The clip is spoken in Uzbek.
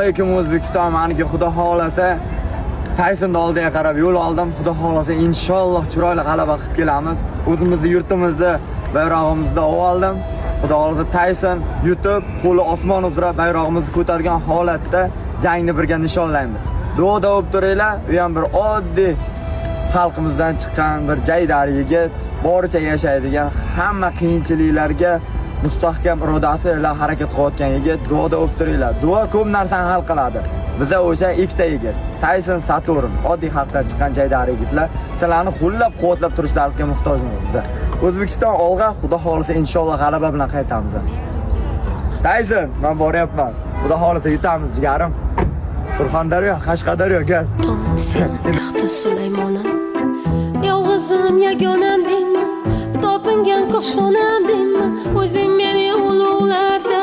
alaykum O'zbekiston. Menga Xudo xolasa Taysonni oldiga qarab yo'l oldim. Xudo xolasa inshaalloh chiroyli g'alaba qilib kelamiz. O'zimizni yurtimizda bayrog'imizni oldim. Xudo xolasa Tayson yutib, qo'li osmon uzra bayrog'imizni ko'targan holatda jangni birga nishonlaymiz. Duoda bo'lib turinglar. U ham bir oddiy xalqimizdan chiqqan bir jaydar yigit, boricha yashaydigan, hamma qiyinchiliklarga mustahkam irodasi bilan harakat qilayotgan yigit. Duoda bo'lib turinglar. Duo ko'p narsani hal qiladi. Biza o'sha ikkita yigit, Tayson, Saturn, oddiy xalqdan chiqqan jaydar yigitlar, sizlarni qo'llab-quvvatlab turishlaringizga muhtojmiz biz. O'zbekiston olg'a, Xudo xolisa inshaalloh g'alaba bilan qaytamiz. Tayson, men boryapman. Xudo xolisa yutamiz jigarim. Surxondaryo, Qashqadaryo, gaz. Sen taxta Sulaymonim, yolg'izim yagonam deyman, topingan qo'shonam deyman, o'zing meni ulug'larda